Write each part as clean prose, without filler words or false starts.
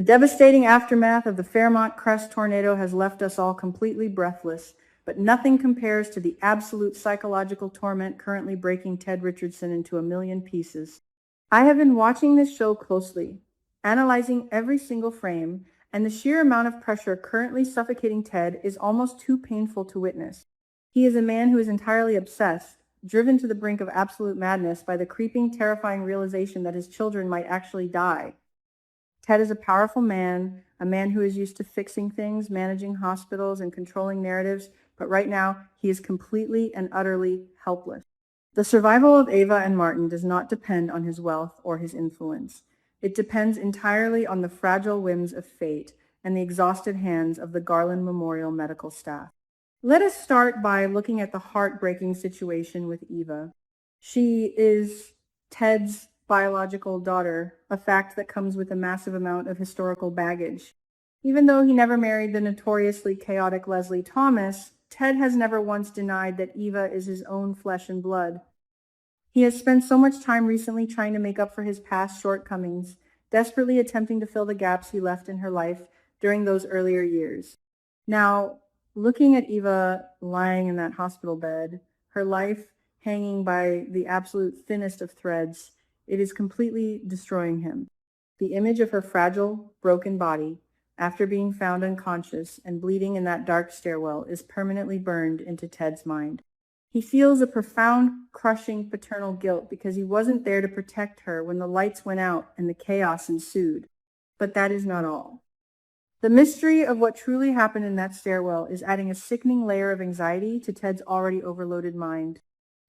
devastating aftermath of the Fairmont Crest tornado has left us all completely breathless, but nothing compares to the absolute psychological torment currently breaking Ted Richardson into a million pieces. I have been watching this show closely, analyzing every single frame, and the sheer amount of pressure currently suffocating Ted is almost too painful to witness. He is a man who is entirely obsessed, driven to the brink of absolute madness by the creeping, terrifying realization that his children might actually die. Ted is a powerful man, a man who is used to fixing things, managing hospitals, and controlling narratives, but right now he is completely and utterly helpless. The survival of Ava and Martin does not depend on his wealth or his influence. It depends entirely on the fragile whims of fate and the exhausted hands of the Garland Memorial medical staff. Let us start by looking at the heartbreaking situation with Eva. She is Ted's biological daughter, a fact that comes with a massive amount of historical baggage. Even though he never married the notoriously chaotic Leslie Thomas, Ted has never once denied that Eva is his own flesh and blood. He has spent so much time recently trying to make up for his past shortcomings, desperately attempting to fill the gaps he left in her life during those earlier years. Now, looking at Eva lying in that hospital bed, her life hanging by the absolute thinnest of threads, it is completely destroying him. The image of her fragile, broken body, after being found unconscious and bleeding in that dark stairwell, is permanently burned into Ted's mind. He feels a profound, crushing paternal guilt because he wasn't there to protect her when the lights went out and the chaos ensued. But that is not all. The mystery of what truly happened in that stairwell is adding a sickening layer of anxiety to Ted's already overloaded mind.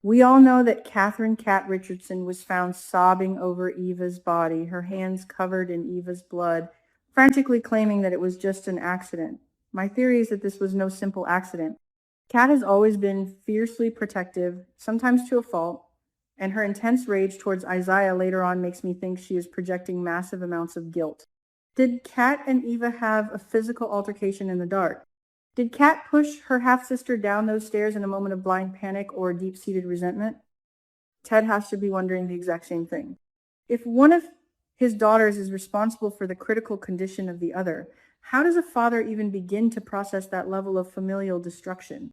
We all know that Catherine "Cat" Richardson was found sobbing over Eva's body, her hands covered in Eva's blood, frantically claiming that it was just an accident. My theory is that this was no simple accident. Cat has always been fiercely protective, sometimes to a fault, and her intense rage towards Isaiah later on makes me think she is projecting massive amounts of guilt. Did Cat and Eva have a physical altercation in the dark? Did Cat push her half-sister down those stairs in a moment of blind panic or deep-seated resentment? Ted has to be wondering the exact same thing. If one of his daughters is responsible for the critical condition of the other, how does a father even begin to process that level of familial destruction?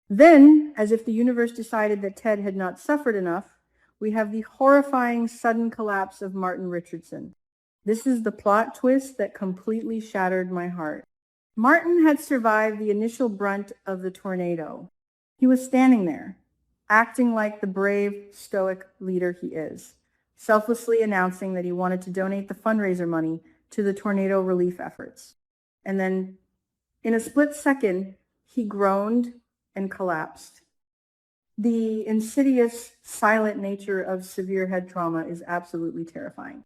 Then, as if the universe decided that Ted had not suffered enough, we have the horrifying sudden collapse of Martin Richardson. This is the plot twist that completely shattered my heart. Martin had survived the initial brunt of the tornado. He was standing there, acting like the brave, stoic leader he is, selflessly announcing that he wanted to donate the fundraiser money to the tornado relief efforts. And then, in a split second, he groaned and collapsed. The insidious, silent nature of severe head trauma is absolutely terrifying.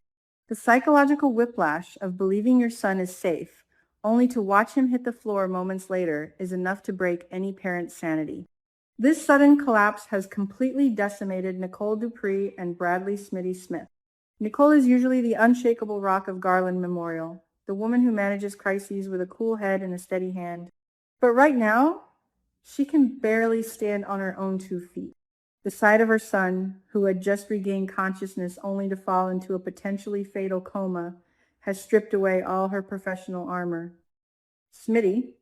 The psychological whiplash of believing your son is safe, only to watch him hit the floor moments later, is enough to break any parent's sanity. This sudden collapse has completely decimated Nicole Dupree and Bradley Smitty Smith. Nicole is usually the unshakable rock of Garland Memorial, the woman who manages crises with a cool head and a steady hand. But right now, she can barely stand on her own 2 feet. The sight of her son, who had just regained consciousness only to fall into a potentially fatal coma, has stripped away all her professional armor. Smitty,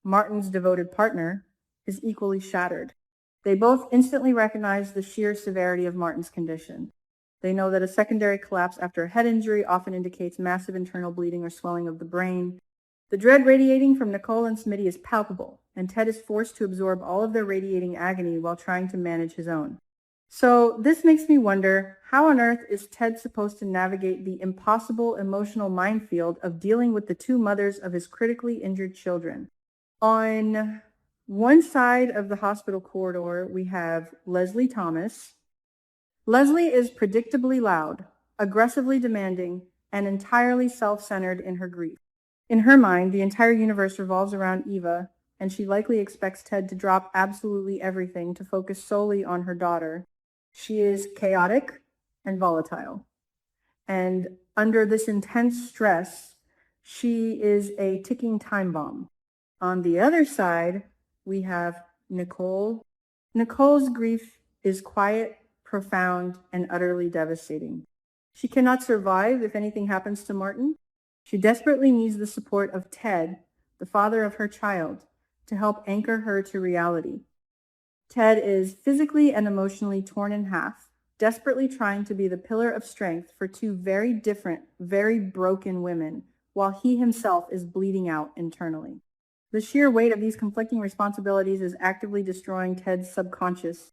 Martin's devoted partner, is equally shattered. They both instantly recognize the sheer severity of Martin's condition. They know that a secondary collapse after a head injury often indicates massive internal bleeding or swelling of the brain. The dread radiating from Nicole and Smitty is palpable, and Ted is forced to absorb all of their radiating agony while trying to manage his own. So this makes me wonder, how on earth is Ted supposed to navigate the impossible emotional minefield of dealing with the 2 mothers of his critically injured children? On one side of the hospital corridor, we have Leslie Thomas. Leslie is predictably loud, aggressively demanding, and entirely self-centered in her grief. In her mind, the entire universe revolves around Eva, and she likely expects Ted to drop absolutely everything to focus solely on her daughter. She is chaotic and volatile. And under this intense stress, she is a ticking time bomb. On the other side, we have Nicole. Nicole's grief is quiet, profound, and utterly devastating. She cannot survive if anything happens to Martin. She desperately needs the support of Ted, the father of her child, to help anchor her to reality. Ted is physically and emotionally torn in half, desperately trying to be the pillar of strength for two very different, very broken women, while he himself is bleeding out internally. The sheer weight of these conflicting responsibilities is actively destroying Ted's subconscious.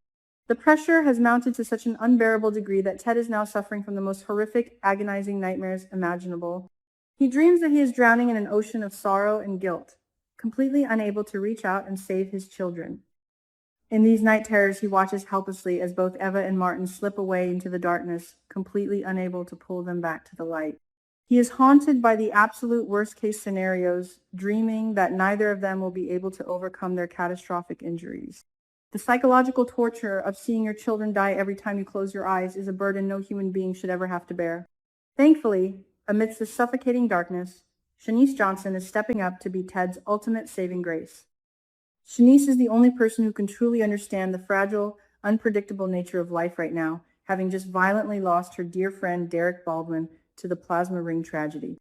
The pressure has mounted to such an unbearable degree that Ted is now suffering from the most horrific, agonizing nightmares imaginable. He dreams that he is drowning in an ocean of sorrow and guilt, completely unable to reach out and save his children. In these night terrors, he watches helplessly as both Eva and Martin slip away into the darkness, completely unable to pull them back to the light. He is haunted by the absolute worst-case scenarios, dreaming that neither of them will be able to overcome their catastrophic injuries. The psychological torture of seeing your children die every time you close your eyes is a burden no human being should ever have to bear. Thankfully, amidst the suffocating darkness, Chenise Johnson is stepping up to be Ted's ultimate saving grace. Chenise is the only person who can truly understand the fragile, unpredictable nature of life right now, having just violently lost her dear friend Derek Baldwin to the plasma ring tragedy.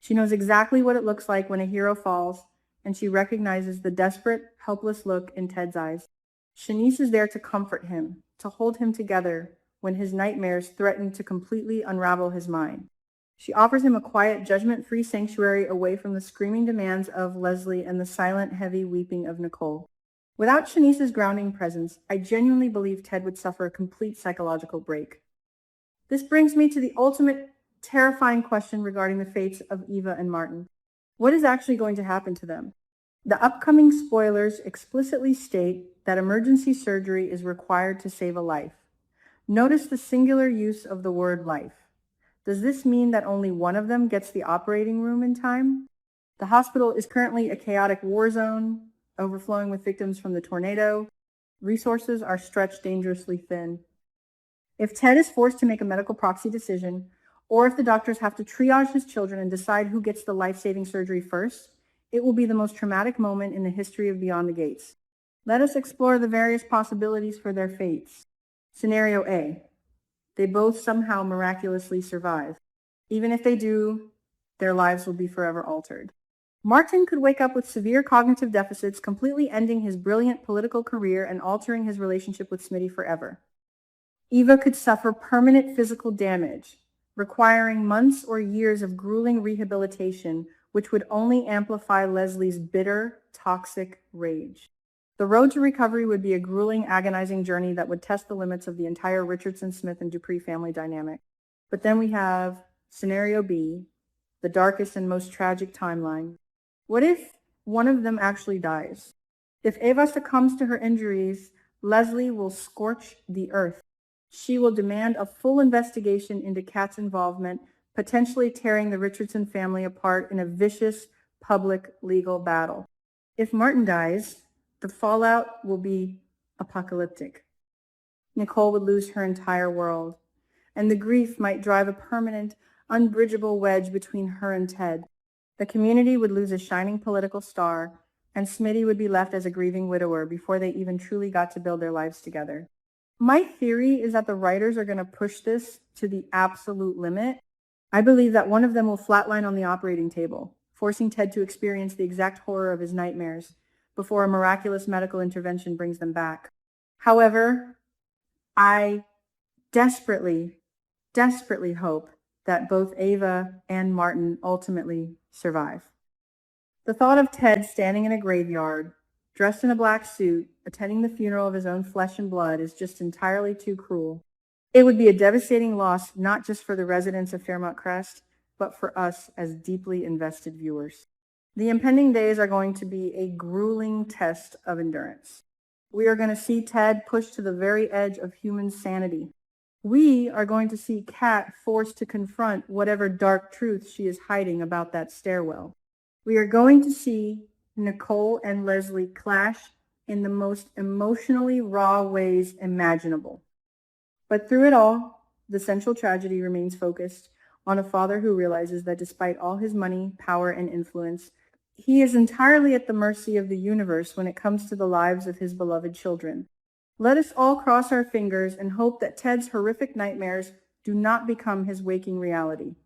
She knows exactly what it looks like when a hero falls, and she recognizes the desperate, helpless look in Ted's eyes. Chenise is there to comfort him, to hold him together when his nightmares threaten to completely unravel his mind. She offers him a quiet, judgment-free sanctuary away from the screaming demands of Leslie and the silent, heavy weeping of Nicole. Without Chenise's grounding presence, I genuinely believe Ted would suffer a complete psychological break. This brings me to the ultimate terrifying question regarding the fates of Eva and Martin. What is actually going to happen to them? The upcoming spoilers explicitly state that emergency surgery is required to save a life. Notice the singular use of the word life. Does this mean that only one of them gets the operating room in time? The hospital is currently a chaotic war zone, overflowing with victims from the tornado. Resources are stretched dangerously thin. If Ted is forced to make a medical proxy decision, or if the doctors have to triage his children and decide who gets the life-saving surgery first, it will be the most traumatic moment in the history of Beyond the Gates. Let us explore the various possibilities for their fates. Scenario A. They both somehow miraculously survive. Even if they do, their lives will be forever altered. Martin could wake up with severe cognitive deficits, completely ending his brilliant political career and altering his relationship with Smitty forever. Eva could suffer permanent physical damage, requiring months or years of grueling rehabilitation, which would only amplify Leslie's bitter, toxic rage. The road to recovery would be a grueling, agonizing journey that would test the limits of the entire Richardson, Smith, and Dupree family dynamic. But then we have Scenario B, the darkest and most tragic timeline. What if one of them actually dies? If Eva succumbs to her injuries, Leslie will scorch the earth. She will demand a full investigation into Kat's involvement, potentially tearing the Richardson family apart in a vicious public legal battle. If Martin dies, the fallout will be apocalyptic. Nicole would lose her entire world, and the grief might drive a permanent, unbridgeable wedge between her and Ted. The community would lose a shining political star, and Smitty would be left as a grieving widower before they even truly got to build their lives together. My theory is that the writers are going to push this to the absolute limit. I believe that one of them will flatline on the operating table, forcing Ted to experience the exact horror of his nightmares before a miraculous medical intervention brings them back. However, I desperately, desperately hope that both Eva and Martin ultimately survive. The thought of Ted standing in a graveyard, dressed in a black suit, attending the funeral of his own flesh and blood is just entirely too cruel. It would be a devastating loss, not just for the residents of Fairmont Crest, but for us as deeply invested viewers. The impending days are going to be a grueling test of endurance. We are going to see Ted pushed to the very edge of human sanity. We are going to see Kat forced to confront whatever dark truth she is hiding about that stairwell. We are going to see Nicole and Leslie clash in the most emotionally raw ways imaginable. But through it all, the central tragedy remains focused on a father who realizes that despite all his money, power, and influence, he is entirely at the mercy of the universe when it comes to the lives of his beloved children. Let us all cross our fingers and hope that Ted's horrific nightmares do not become his waking reality.